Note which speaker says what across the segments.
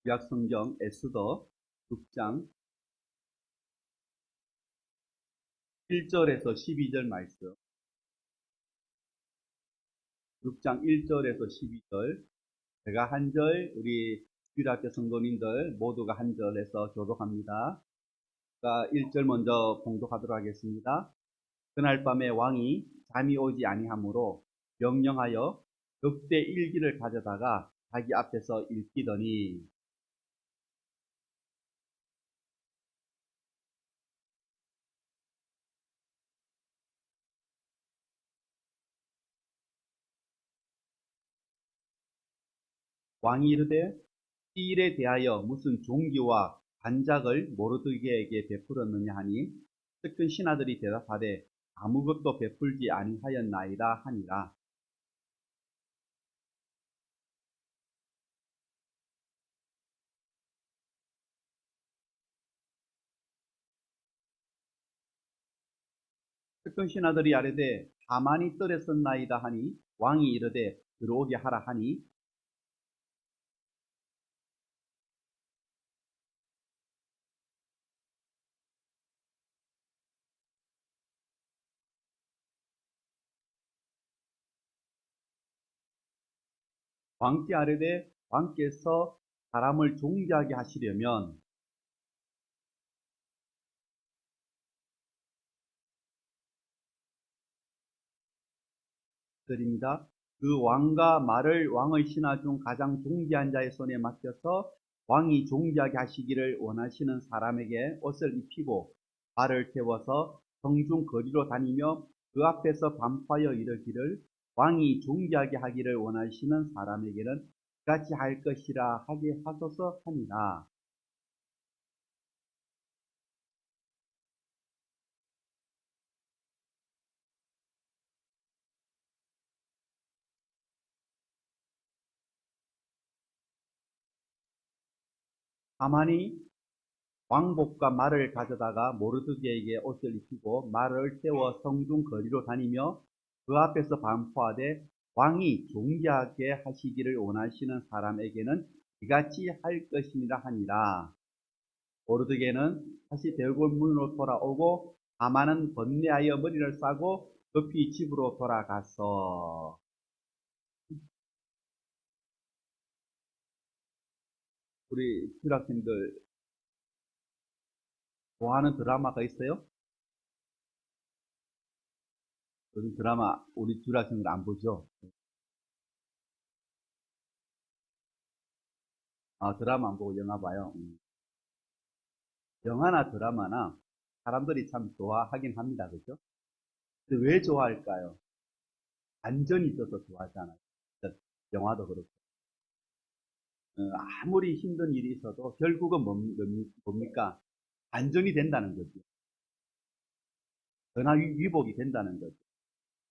Speaker 1: 구약성경 에스더 6장 1절에서 12절 말씀, 6장 1절에서 12절, 제가 한 절, 우리 주일학교 성도님들 모두가 한 절에서 교독합니다. 그러니까 1절 먼저 봉독하도록 하겠습니다. 그날 밤에 왕이 잠이 오지 아니하므로 명령하여 역대 일기를 가져다가 자기 앞에서 읽히더니, 왕이 이르되 이 일에 대하여 무슨 종기와 반작을 모르드게에게 베풀었느냐 하니, 특근 신하들이 대답하되 아무것도 베풀지 아니하였나이다 하니라. 특근 신하들이 아뢰되 하만이 떨었었나이다 하니, 왕이 이르되 들어오게 하라 하니, 왕께 아뢰되 왕께서 사람을 종기하게 하시려면 드립니다. 그 왕과 말을 왕의 신하 중 가장 존귀한 자의 손에 맡겨서 왕이 존귀하게 하시기를 원하시는 사람에게 옷을 입히고 발을 태워서 성중 거리로 다니며 그 앞에서 반포하여 이르기를, 왕이 존귀하게 하기를 원하시는 사람에게는 같이 할 것이라 하게 하소서 하니라. 하만이 왕복과 말을 가져다가 모르드게에게 옷을 입히고 말을 태워 성중 거리로 다니며 그 앞에서 반포하되, 왕이 존귀하게 하시기를 원하시는 사람에게는 이같이 할 것이니라 하니라. 모르드게는 다시 대궐문으로 돌아오고 하만은 번뇌하여 머리를 싸고 급히 집으로 돌아가서. 우리 주학생들 좋아하는 드라마가 있어요? 요즘 드라마 우리 주학생들 안 보죠? 아, 드라마 안 보고 영화 봐요. 영화나 드라마나 사람들이 참 좋아하긴 합니다. 그죠? 근데 왜 좋아할까요? 반전이 있어서 좋아하잖아요. 영화도 그렇고. 아무리 힘든 일이 있어도 결국은 뭡니까? 반전이 된다는 거죠. 변화 위복이 된다는 거죠.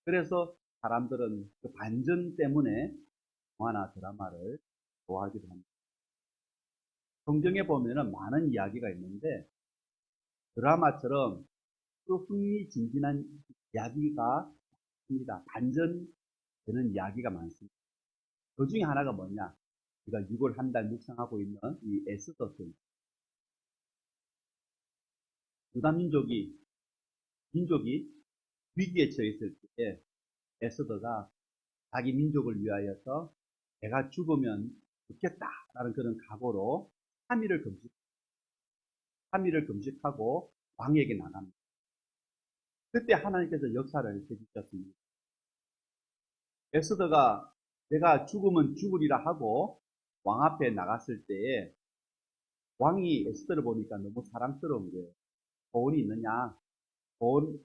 Speaker 1: 그래서 사람들은 그 반전 때문에 영화나 드라마를 좋아하기도 합니다. 성경에 보면은 많은 이야기가 있는데 드라마처럼 또 흥미진진한 이야기가 있습니다. 반전되는 이야기가 많습니다. 그 중에 하나가 뭐냐? 우리가 6월 한 달 묵상하고 있는 이 에스더서입니다. 유다 민족이 위기에 처했을 때 에스더가 자기 민족을 위하여서 내가 죽으면 죽겠다라는 그런 각오로 3일을 금식하고 왕에게 나갑니다. 그때 하나님께서 역사를 해주셨습니다. 에스더가 내가 죽으면 죽으리라 하고 왕 앞에 나갔을 때에 왕이 에스더를 보니까 너무 사랑스러운 거예요. 보온이 있느냐? 보온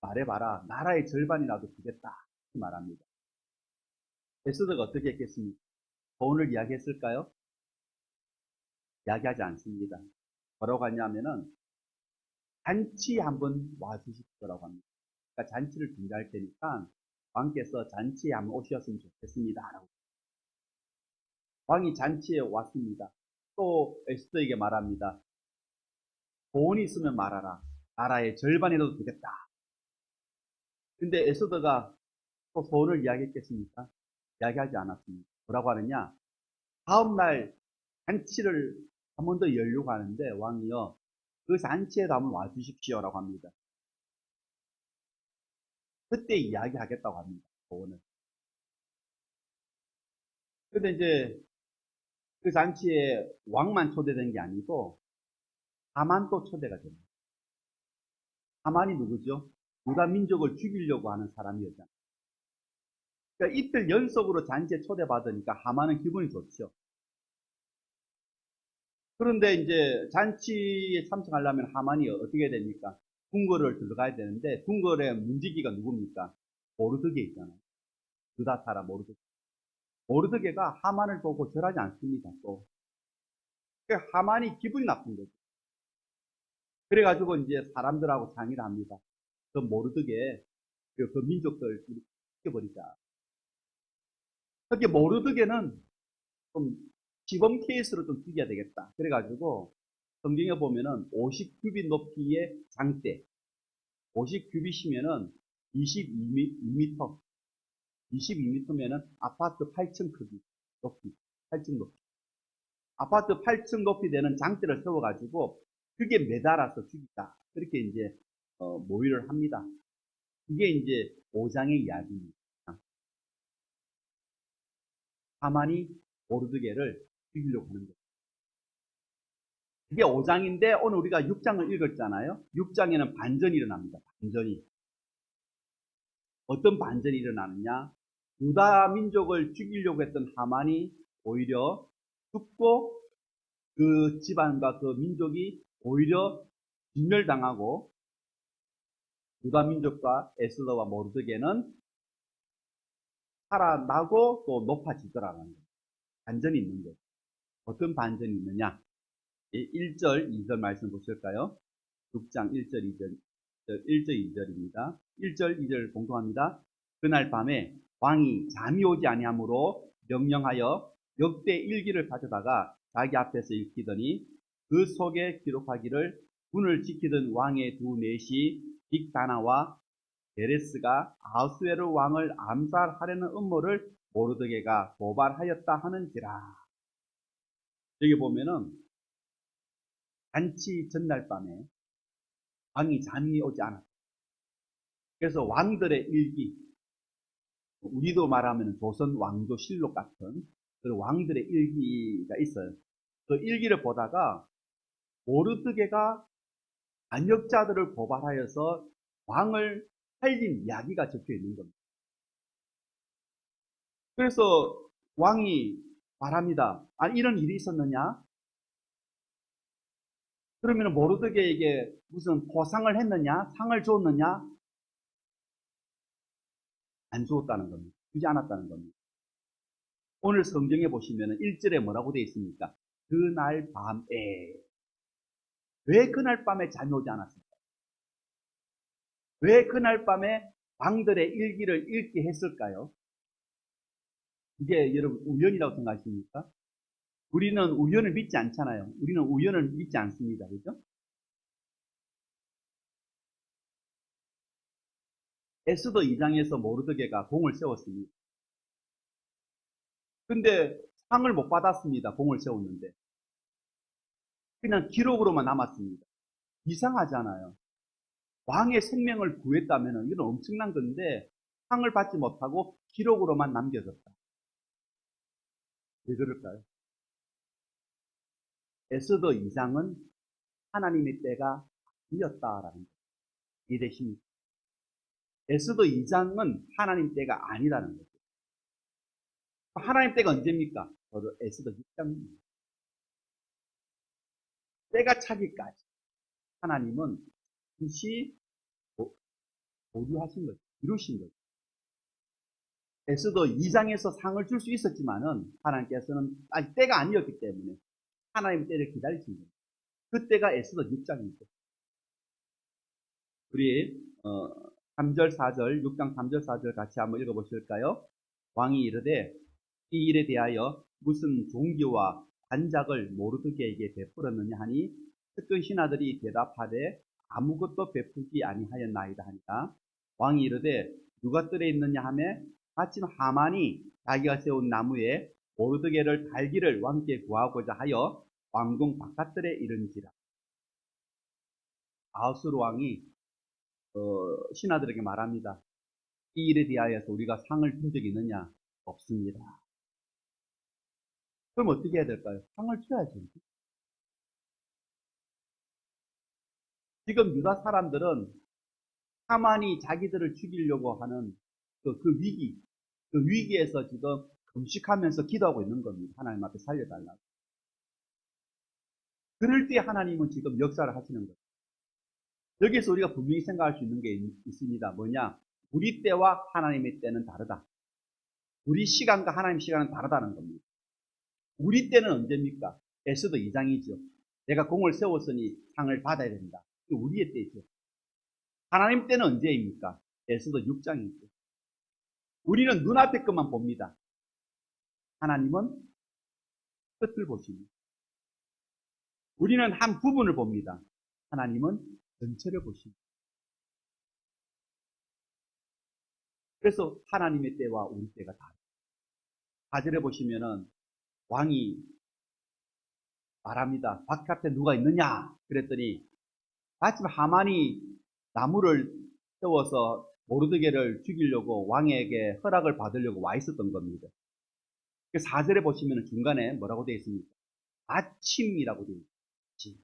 Speaker 1: 말해봐라. 나라의 절반이라도 주겠다. 이렇게 말합니다. 에스더가 어떻게 했겠습니까? 보온을 이야기했을까요? 이야기하지 않습니다. 뭐라고 하냐면은 잔치 한번 와주십시오라고 합니다. 그러니까 잔치를 준비할 테니까 왕께서 잔치에 한번 오셨으면 좋겠습니다. 라고. 왕이 잔치에 왔습니다. 또 에스더에게 말합니다. 보온이 있으면 말하라. 나라의 절반이라도 되겠다. 근데 에스더가 또 소원을 이야기했겠습니까? 이야기하지 않았습니다. 뭐라고 하느냐? 다음날 잔치를 한 번 더 열려고 하는데 왕이요, 그 잔치에도 한번 와주십시오라고 합니다. 그때 이야기하겠다고 합니다. 오늘. 근데 이제 그 잔치에 왕만 초대된 게 아니고 하만도 초대가 됩니다. 하만이 누구죠? 유다 민족을 죽이려고 하는 사람이었잖아요. 그러니까 이틀 연속으로 잔치에 초대받으니까 하만은 기분이 좋죠. 그런데 이제 잔치에 참석하려면 하만이 어떻게 됩니까? 궁궐을 들어가야 되는데 궁궐의 문지기가 누굽니까? 모르드게 있잖아요. 유다 사람 모르드게. 모르드게가 하만을 보고 절하지 않습니다. 또 그러니까 하만이 기분이 나쁜 거죠. 그래가지고 이제 사람들하고 상의를 합니다. 그 모르드게 그 민족들 죽여버리자. 그렇게 모르드게는 좀 시범 케이스로 좀 죽여야 되겠다. 그래가지고 성경에 보면은 50규빗 높이의 장대, 50규빗이면은 22m, 22m면은 아파트 8층 크기 높이, 8층 높이. 아파트 8층 높이 되는 장대를 세워가지고 그게 매달아서 죽이다. 그렇게 이제 모의를 합니다. 이게 이제 5장의 이야기입니다. 하만이 모르드게를 죽이려고 하는 거예요. 이게 5장인데 오늘 우리가 6장을 읽었잖아요. 6장에는 반전이 일어납니다. 반전이. 어떤 반전이 일어나느냐? 유다 민족을 죽이려고 했던 하만이 오히려 죽고 그 집안과 그 민족이 오히려 진멸당하고 유다 민족과 에스더와 모르드게는 살아나고 또 높아지더라는 거예요. 반전이 있는 거예요. 어떤 반전이 있느냐? 1절, 2절 말씀 보실까요? 6장 1절, 2절, 1절, 2절입니다. 1절, 2절 공통합니다. 그날 밤에 왕이 잠이 오지 아니하므로 명령하여 역대 일기를 가져다가 자기 앞에서 읽히더니 그 속에 기록하기를 군을 지키던 왕의 두 넷이 빅다나와 베레스가 아하수에르 왕을 암살하려는 음모를 모르드게가 고발하였다 하는지라. 여기 보면은 잔치 전날 밤에 왕이 잠이 오지 않았다. 그래서 왕들의 일기, 우리도 말하면 조선 왕조실록 같은 그런 왕들의 일기가 있어요. 그 일기를 보다가 모르드게가 반역자들을 고발하여서 왕을 살린 이야기가 적혀 있는 겁니다. 그래서 왕이 말합니다. 아, 이런 일이 있었느냐? 그러면 모르드게에게 무슨 보상을 했느냐? 상을 줬느냐? 안 주었다는 겁니다. 주지 않았다는 겁니다. 오늘 성경에 보시면 1절에 뭐라고 되어 있습니까? 그날 밤에. 왜 그날 밤에 잠이 오지 않았을까? 왜 그날 밤에 왕들의 일기를 읽게 했을까요? 이게 여러분 우연이라고 생각하십니까? 우리는 우연을 믿지 않잖아요. 우리는 우연을 믿지 않습니다. 그죠? 에스더 2장에서 모르드게가 공을 세웠습니다. 근데 상을 못 받았습니다. 공을 세웠는데. 그냥 기록으로만 남았습니다. 이상하잖아요. 왕의 생명을 구했다면 이건 엄청난 건데 상을 받지 못하고 기록으로만 남겨졌다. 왜 그럴까요? 에스더 2장은 하나님의 때가 아니었다라는 거예요. 이해되십니까? 에스더 2장은 하나님 때가 아니라는 거죠. 하나님 때가 언제입니까? 바로 에스더 6장입니다. 때가 차기까지 하나님은 빛이 보류하신 거죠. 이루신 거죠. 에스더 2장에서 상을 줄 수 있었지만은 하나님께서는 아직 때가 아니었기 때문에 하나님의 때를 기다리신 거예요. 그 때가 에스더 6장이죠. 우리 3절, 4절, 6장 3절, 4절 같이 한번 읽어보실까요? 왕이 이르되 이 일에 대하여 무슨 종기와 관작을 모르드게에게 베풀었느냐 하니 특근 신하들이 대답하되 아무것도 베푸지 아니하였나이다 하니까 왕이 이르되 누가 뜰에 있느냐 하매 마침 하만이 자기가 세운 나무에 모르드게를 달기를 왕께 구하고자 하여 왕궁 바깥들에 이른지라. 아하수르 왕이 신하들에게 말합니다. 이 일에 대하여서 우리가 상을 준 적이 있느냐? 없습니다. 그럼 어떻게 해야 될까요? 상을 줘야죠. 지금 유다 사람들은 하만이 자기들을 죽이려고 하는 그 위기에서 지금 금식하면서 기도하고 있는 겁니다. 하나님 앞에 살려달라고. 그럴 때 하나님은 지금 역사를 하시는 거예요. 여기서 우리가 분명히 생각할 수 있는 게 있습니다. 뭐냐? 우리 때와 하나님의 때는 다르다. 우리 시간과 하나님 시간은 다르다는 겁니다. 우리 때는 언제입니까? 에스더 2장이죠. 내가 공을 세웠으니 상을 받아야 된다. 우리의 때죠. 하나님 때는 언제입니까? 에스더 6장이죠. 우리는 눈앞의 것만 봅니다. 하나님은 끝을 보십니다. 우리는 한 부분을 봅니다. 하나님은 전체를 보십니다. 그래서 하나님의 때와 우리 때가 다르다. 4절에 보시면은 왕이 말합니다. 바깥에 누가 있느냐? 그랬더니 마침 하만이 나무를 세워서 모르드게를 죽이려고 왕에게 허락을 받으려고 와 있었던 겁니다. 4절에 보시면 중간에 뭐라고 되어 있습니까? 아침이라고 되어 있습니다.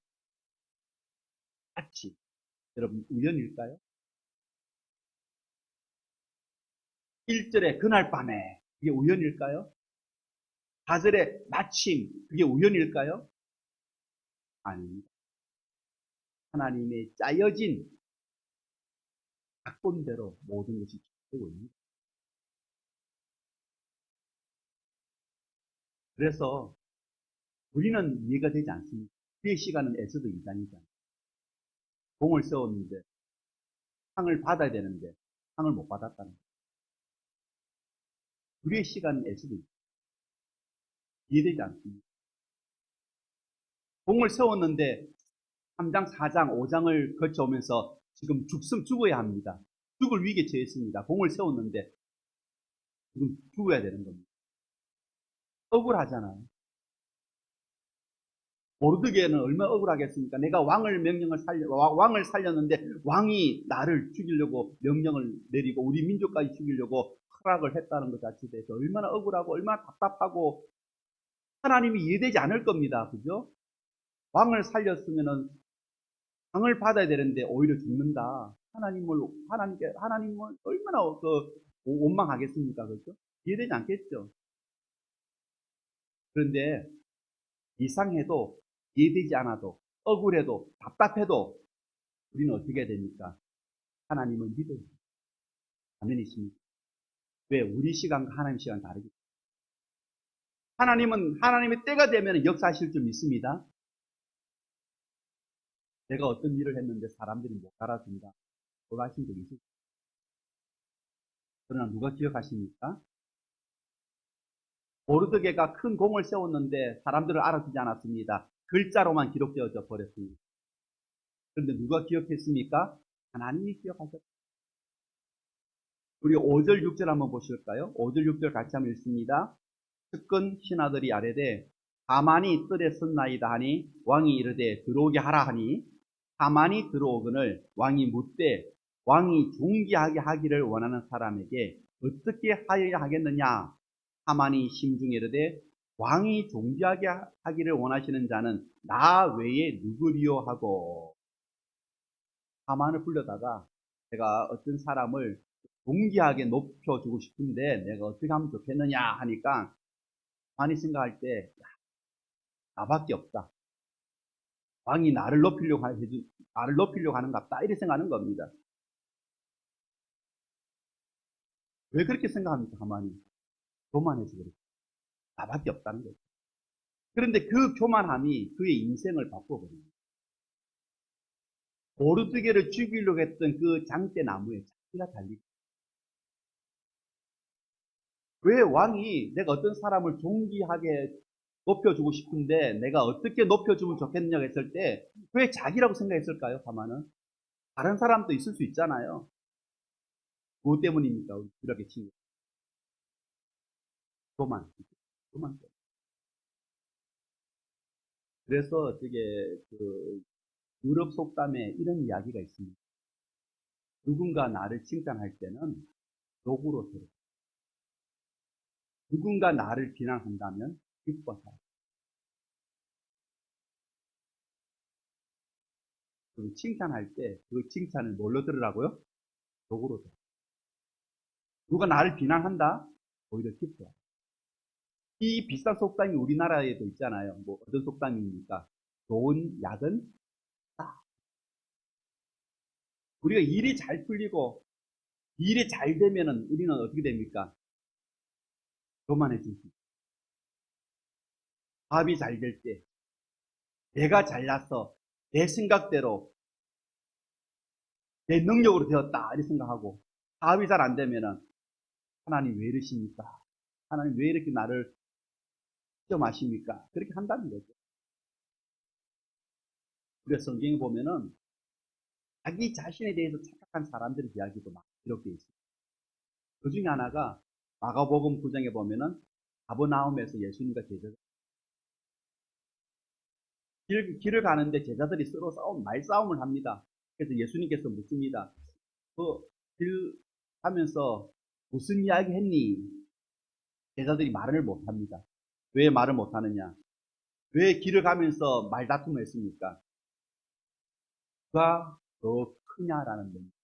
Speaker 1: 아침. 여러분 우연일까요? 1절에 그날 밤에 그게 우연일까요? 4절에 마침 그게 우연일까요? 아닙니다. 하나님의 짜여진 각본대로 모든 것이 되고 있습니다. 그래서 우리는 이해가 되지 않습니다. 우리의 시간은 에스더 2장이잖아요. 공을 세웠는데 상을 받아야 되는데 상을 못 받았다는 거예요. 우리의 시간은 에스더 2장. 이해되지 않습니다. 공을 세웠는데 3장, 4장, 5장을 거쳐오면서 지금 죽어야 합니다. 죽을 위기에 처했습니다. 공을 세웠는데 지금 죽어야 되는 겁니다. 억울하잖아요. 모르드게는 얼마나 억울하겠습니까? 내가 왕을 살렸는데 왕이 나를 죽이려고 명령을 내리고 우리 민족까지 죽이려고 허락을 했다는 것 자체에 대해서 얼마나 억울하고 얼마나 답답하고 하나님이 이해되지 않을 겁니다. 그죠? 왕을 살렸으면은 상을 받아야 되는데 오히려 죽는다. 하나님은 얼마나 원망하겠습니까? 그죠? 이해되지 않겠죠? 그런데 이상해도 이해되지 않아도 억울해도 답답해도 우리는 어떻게 해야 됩니까? 하나님을 믿어야 됩니다. 아멘이십니까? 왜? 우리 시간과 하나님 시간 다르기 때문에. 하나님은 하나님의 때가 되면 역사하실 줄 믿습니다. 내가 어떤 일을 했는데 사람들이 못 알아준다. 그거 하신 적 있으십니까? 그러나 누가 기억하십니까? 모르드게가 큰 공을 세웠는데 사람들을 알아주지 않았습니다. 글자로만 기록되어져 버렸습니다. 그런데 누가 기억했습니까? 하나님이 기억하셨습니다. 우리 5절, 6절 한번 보실까요? 5절, 6절 같이 한번 읽습니다. 측근 신하들이 아뢰되 하만이 뜰에 섰나이다 하니 왕이 이르되 들어오게 하라 하니 하만이 들어오거늘 왕이 묻되 왕이 존귀하게 하기를 원하는 사람에게 어떻게 하여야 하겠느냐? 하만이 심중에 이르되 왕이 존귀하게 하기를 원하시는 자는 나 외에 누구리요 하고. 하만을 불러다가 제가 어떤 사람을 존귀하게 높여주고 싶은데 내가 어떻게 하면 좋겠느냐 하니까 하만이 생각할 때 나밖에 없다. 왕이 나를 높이려고 하는갑다. 이렇게 생각하는 겁니다. 왜 그렇게 생각합니까? 하만이 교만해서 그렇죠. 나밖에 없다는 거죠. 그런데 그 교만함이 그의 인생을 바꿔버립니다. 모르드게를 죽이려고 했던 그 장대나무에 자기가 달리고, 왜 왕이 내가 어떤 사람을 존귀하게 높여주고 싶은데 내가 어떻게 높여주면 좋겠느냐고 했을 때 왜 자기라고 생각했을까요? 하만은 다른 사람도 있을 수 있잖아요. 무엇 때문입니까? 이렇게 친구 교만. 그만. 그래서 저게 그 유럽 속담에 이런 이야기가 있습니다. 누군가 나를 칭찬할 때는 욕으로 들어. 누군가 나를 비난한다면 기뻐서. 그리고 칭찬할 때 그 칭찬을 뭘로 들으라고요? 욕으로 들어. 누가 나를 비난한다? 오히려 기뻐. 이 비슷한 속담이 우리나라에도 있잖아요. 뭐 어떤 속담입니까? 좋은 약은 딱. 우리가 일이 잘 풀리고 일이 잘 되면은 우리는 어떻게 됩니까? 교만해지지. 사업이 잘 될 때, 내가 잘났어. 내 생각대로, 내 능력으로 되었다. 이렇게 생각하고, 사업이 잘 안 되면은, 하나님 왜 이러십니까? 하나님 왜 이렇게 나를 시험하십니까? 그렇게 한다는 거죠. 우리가 성경에 보면은, 자기 자신에 대해서 착각한 사람들의 이야기도 막 기록되어 있습니다. 그 중에 하나가, 마가복음 9장에 보면은, 가버나움에서 예수님과 제자들, 길을 가는데 제자들이 서로 말싸움을 합니다. 그래서 예수님께서 묻습니다. 그 길 하면서 무슨 이야기 했니? 제자들이 말을 못 합니다. 왜 말을 못 하느냐? 왜 길을 가면서 말다툼을 했습니까? 누가 더 크냐라는 겁니다.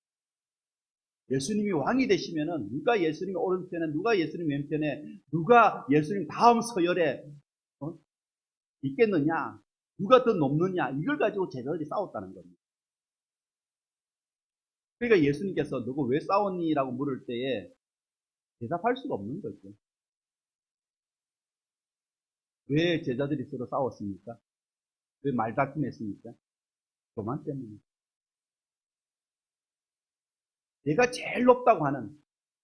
Speaker 1: 예수님이 왕이 되시면은 누가 예수님 오른편에, 누가 예수님 왼편에, 누가 예수님 다음 서열에 있겠느냐? 누가 더 높느냐? 이걸 가지고 제자들이 싸웠다는 겁니다. 그러니까 예수님께서 너가 왜 싸웠니? 라고 물을 때에 대답할 수가 없는 거죠. 왜 제자들이 서로 싸웠습니까? 왜 말다툼했습니까? 교만 때문에. 내가 제일 높다고 하는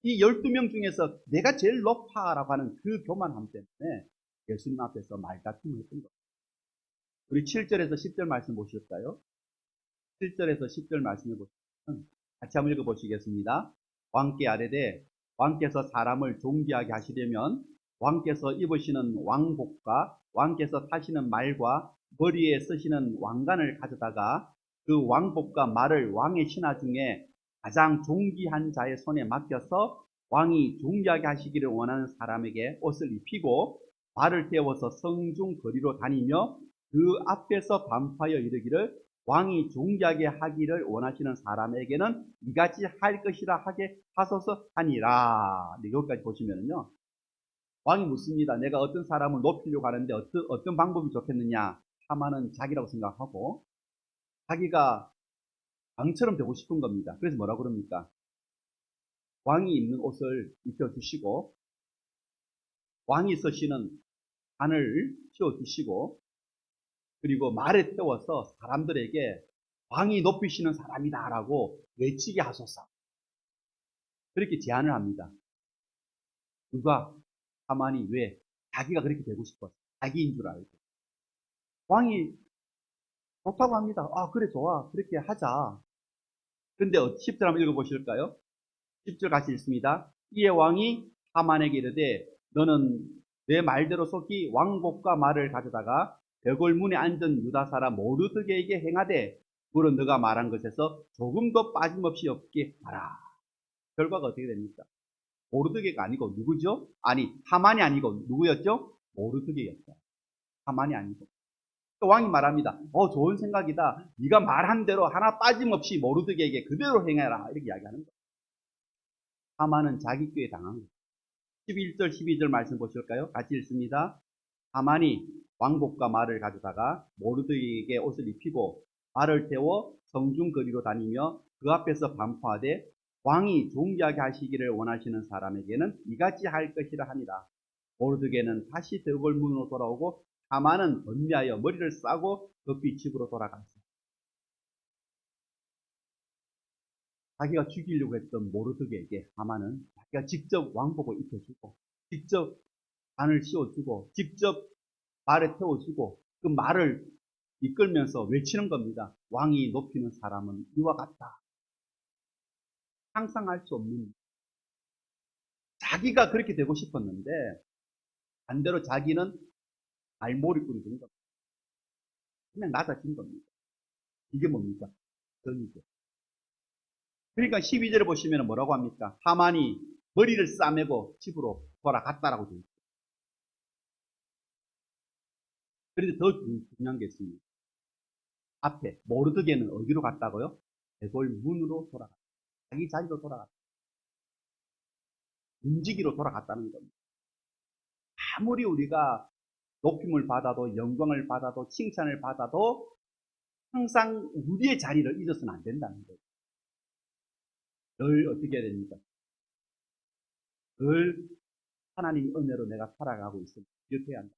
Speaker 1: 이 12명 중에서 내가 제일 높아라고 하는 그 교만함 때문에 예수님 앞에서 말다툼을 했던 거예요. 우리 7절에서 10절 말씀 보실까요? 7절에서 10절 말씀해 보시면 같이 한번 읽어보시겠습니다. 왕께 아뢰되 왕께서 사람을 존귀하게 하시려면 왕께서 입으시는 왕복과 왕께서 타시는 말과 머리에 쓰시는 왕관을 가져다가 그 왕복과 말을 왕의 신하 중에 가장 존귀한 자의 손에 맡겨서 왕이 존귀하게 하시기를 원하는 사람에게 옷을 입히고 말을 태워서 성중 거리로 다니며 그 앞에서 반파하여 이르기를 왕이 존귀하게 하기를 원하시는 사람에게는 이같이 할 것이라 하게 하소서 하니라. 이것까지 보시면은요. 왕이 묻습니다. 내가 어떤 사람을 높이려고 하는데 어떤 방법이 좋겠느냐? 하마는 자기라고 생각하고 자기가 왕처럼 되고 싶은 겁니다. 그래서 뭐라고 그럽니까? 왕이 입는 옷을 입혀주시고 왕이 쓰시는 관을 씌워주시고 그리고 말에 태워서 사람들에게 왕이 높이시는 사람이다라고 외치게 하소서. 그렇게 제안을 합니다. 누가? 하만이 왜? 자기가 그렇게 되고 싶었어. 자기인 줄 알고. 왕이 좋다고 합니다. 아, 그래, 좋아. 그렇게 하자. 근데 10절 한번 읽어보실까요? 10절 같이 읽습니다. 이에 왕이 하만에게 이르되 너는 내 말대로 속히 왕복과 말을 가져다가 벽골문에 앉은 유다 사람 모르드게에게 행하되 물은 너가 말한 것에서 조금도 빠짐없이 없게 하라. 결과가 어떻게 됩니까? 모르드게가 아니고 누구죠? 아니 하만이 아니고 누구였죠? 모르드게였죠. 하만이 아니고. 왕이 말합니다. 좋은 생각이다. 네가 말한 대로 하나 빠짐없이 모르드게에게 그대로 행해라. 이렇게 이야기하는 거예요. 하만은 자기 꾀에 당한 거예요. 11절 12절 말씀 보실까요? 같이 읽습니다. 하만이 왕복과 말을 가져다가 모르드게에게 옷을 입히고 말을 태워 성중 거리로 다니며 그 앞에서 반포하되 왕이 존귀하게 하시기를 원하시는 사람에게는 이같이 할 것이라 하니라. 모르드게는 다시 벽골문으로 돌아오고 하만은 번뇌하여 머리를 싸고 급히 집으로 돌아갔습니다. 자기가 죽이려고 했던 모르드게에게 하만은 자기가 직접 왕복을 입혀주고 직접 관을 씌워주고 직접 말에 태워주고 그 말을 이끌면서 외치는 겁니다. 왕이 높이는 사람은 이와 같다. 상상할 수 없는 자기가 그렇게 되고 싶었는데 반대로 자기는 알모리꾼이 된 겁니다. 그냥 낮아진 겁니다. 이게 뭡니까? 정의죠. 그러니까 12절에 보시면 뭐라고 합니까? 하만이 머리를 싸매고 집으로 돌아갔다라고 되어 있어요. 그런데 더 중요한 게 있습니다. 앞에 모르드게는 어디로 갔다고요? 대궐 문으로 돌아갔다. 자기 자리로 돌아갔다. 움직이로 돌아갔다는 겁니다. 아무리 우리가 높임을 받아도 영광을 받아도 칭찬을 받아도 항상 우리의 자리를 잊어서는 안 된다는 거예요. 늘 어떻게 해야 됩니까? 늘 하나님 은혜로 내가 살아가고 있습니다. 이렇게 해야 한다.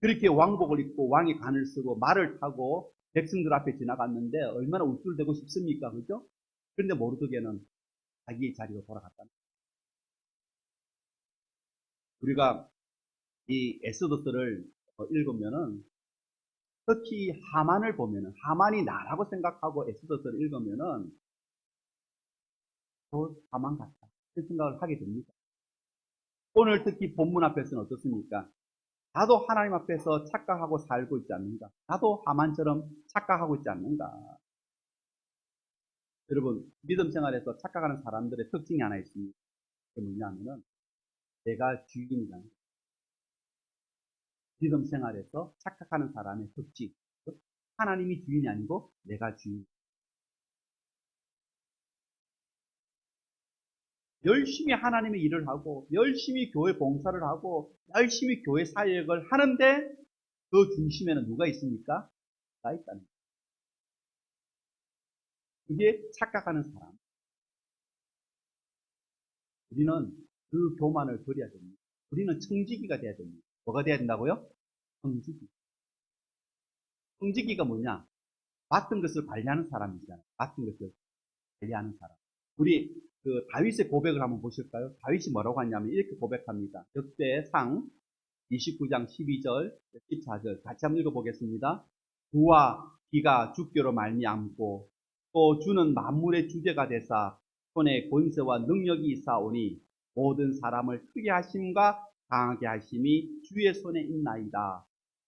Speaker 1: 그렇게 왕복을 입고 왕의 관을 쓰고 말을 타고 백성들 앞에 지나갔는데 얼마나 우쭐대고 싶습니까? 그죠? 그런데 모르드게는 자기의 자리로 돌아갔다는 거예요. 우리가 이 에스더서를 읽으면은 특히 하만을 보면은 하만이 나라고 생각하고 에스더서를 읽으면은 하만 같다. 그 생각을 하게 됩니다. 오늘 특히 본문 앞에서는 어떻습니까? 나도 하나님 앞에서 착각하고 살고 있지 않는가? 나도 하만처럼 착각하고 있지 않는가? 여러분, 믿음 생활에서 착각하는 사람들의 특징이 하나 있습니다. 그게 뭐냐면은 내가 주인이라는 거예요. 믿음 생활에서 착각하는 사람의 특징. 하나님이 주인이 아니고 내가 주인. 열심히 하나님의 일을 하고 열심히 교회 봉사를 하고 열심히 교회 사역을 하는데 그 중심에는 누가 있습니까? 나 있다는 거예요. 그게 착각하는 사람. 우리는 그 교만을 버려야 됩니다. 우리는 청지기가 돼야 됩니다. 뭐가 돼야 된다고요? 청지기. 청지기가 뭐냐? 맡은 것을 관리하는 사람이잖아요. 맡은 것을 관리하는 사람. 우리 그 다윗의 고백을 한번 보실까요? 다윗이 뭐라고 하냐면 이렇게 고백합니다. 역대상 29장 12절, 14절 같이 한번 읽어보겠습니다. 부와 기가 주께로 말미암고 또 주는 만물의 주제가 되사 손에 권세와 능력이 있사오니 모든 사람을 크게 하심과 강하게 하심이 주의 손에 있나이다.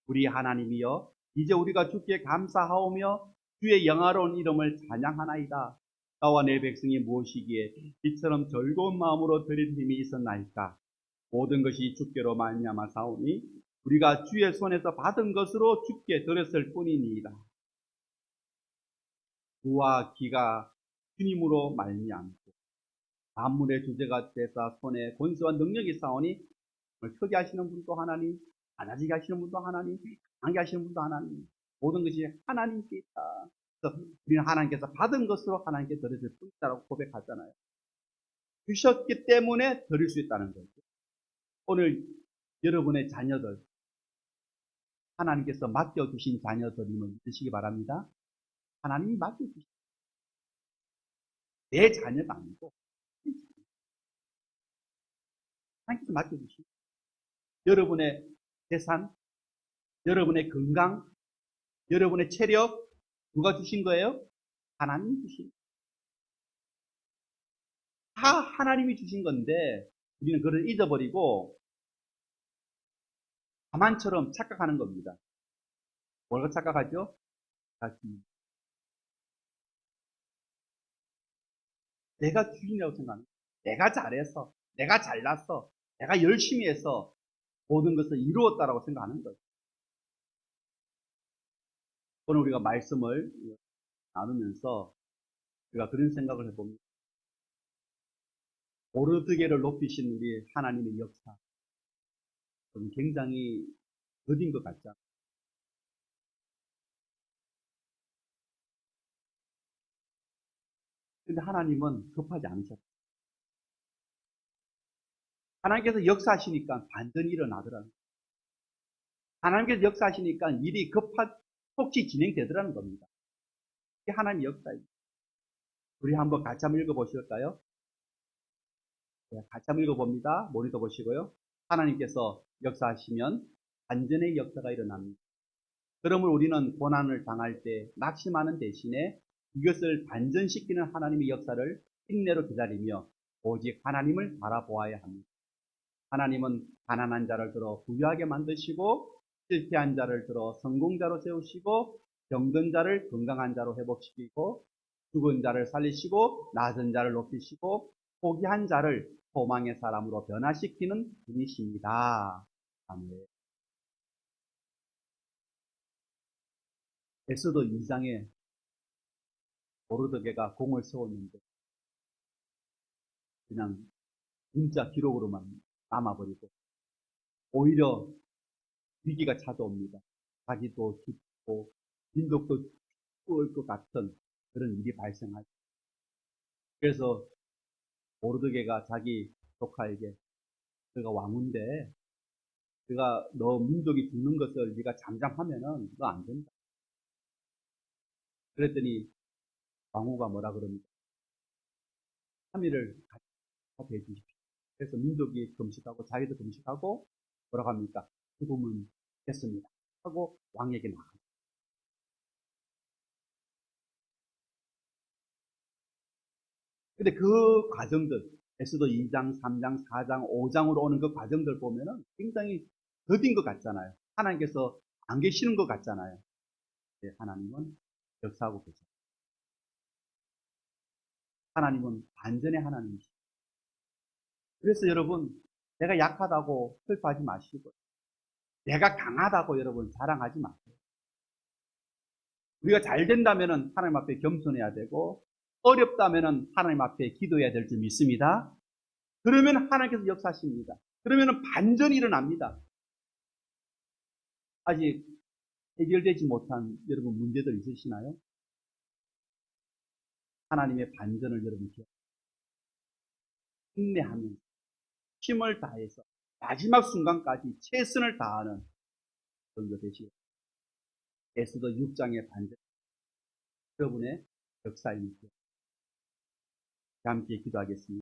Speaker 1: 우리 하나님이여 이제 우리가 주께 감사하오며 주의 영화로운 이름을 찬양하나이다. 나와 내 백성이 무엇이기에 이처럼 즐거운 마음으로 드릴 힘이 있었나이까. 모든 것이 주께로 말미암아 사오니 우리가 주의 손에서 받은 것으로 주께 드렸을 뿐이니이다. 부와 기가 주님으로 말미암고 만물의 주제가 되사 손에 권세와 능력이 사오니 크게 하시는 분도 하나님, 많아지게 하시는 분도 하나님, 강하게 하시는 분도 하나님, 모든 것이 하나님께 있다. 그래서 우리는 하나님께서 받은 것으로 하나님께 드렸을 뿐이다라고 고백하잖아요. 주셨기 때문에 드릴 수 있다는 거죠. 오늘 여러분의 자녀들, 하나님께서 맡겨주신 자녀들임을 믿으시기 바랍니다. 하나님이 맡겨주신 내 자녀가 아니고 하나님께서 맡겨주신 여러분의 재산, 여러분의 건강, 여러분의 체력 누가 주신 거예요? 하나님이 주신 다 하나님이 주신 건데 우리는 그걸 잊어버리고 가만처럼 착각하는 겁니다. 뭐라고 착각하죠? 내가 주인이라고 생각하는 거예요. 내가 잘해서, 내가 잘났어, 내가 열심히 해서 모든 것을 이루었다라고 생각하는 거예요. 오늘 우리가 말씀을 나누면서 우리가 그런 생각을 해봅니다. 모르드게를 높이신 우리 하나님의 역사 굉장히 더딘 것 같죠. 근데 하나님은 급하지 않으셨어요. 하나님께서 역사하시니까 반전이 일어나더라는 거예요. 하나님께서 역사하시니까 일이 속히 진행되더라는 겁니다. 이게 하나님의 역사입니다. 우리 한번 같이 한번 읽어보실까요? 네, 같이 한번 읽어봅니다. 모니터 보시고요. 하나님께서 역사하시면 반전의 역사가 일어납니다. 그러므로 우리는 고난을 당할 때 낙심하는 대신에 이것을 반전시키는 하나님의 역사를 인내로 기다리며 오직 하나님을 바라보아야 합니다. 하나님은 가난한 자를 들어 부유하게 만드시고 실패한 자를 들어 성공자로 세우시고 병든 자를 건강한 자로 회복시키고 죽은 자를 살리시고 낮은 자를 높이시고 포기한 자를 소망의 사람으로 변화시키는 분이십니다. 아멘. 에스더 2장에 모르드게가 공을 세웠는데 그냥 문자 기록으로만 남아버리고 오히려 위기가 찾아옵니다. 자기도 죽고 민족도 죽을 것 같은 그런 일이 발생하죠. 그래서 모르드게가 자기 조카에게 그가 왕인데 그가 너 민족이 죽는 것을 네가 잠잠하면은 너 안 된다. 그랬더니 왕후가 뭐라 그럽니까? 3일을 같이 해주십시오. 그래서 민족이 금식하고 자기도 금식하고 뭐라고 합니까? 죽음은 됐습니다. 하고 왕에게 나갑니다. 근데 그 과정들, 에스더 2장, 3장, 4장, 5장으로 오는 그 과정들 보면은 굉장히 더딘 것 같잖아요. 하나님께서 안 계시는 것 같잖아요. 네, 하나님은 역사하고 계세요. 하나님은 반전의 하나님이시죠. 그래서 여러분, 내가 약하다고 슬퍼하지 마시고, 내가 강하다고 여러분 자랑하지 마세요. 우리가 잘 된다면은 하나님 앞에 겸손해야 되고, 어렵다면은 하나님 앞에 기도해야 될 줄 믿습니다. 그러면 하나님께서 역사하십니다. 그러면은 반전이 일어납니다. 아직 해결되지 못한 여러분 문제들 있으시나요? 하나님의 반전을 여러분 기억하세요. 인내하면서 힘을 다해서 마지막 순간까지 최선을 다하는 정도 되시고 에스더 6장의 반전 여러분의 역사입니다. 함께 기도하겠습니다.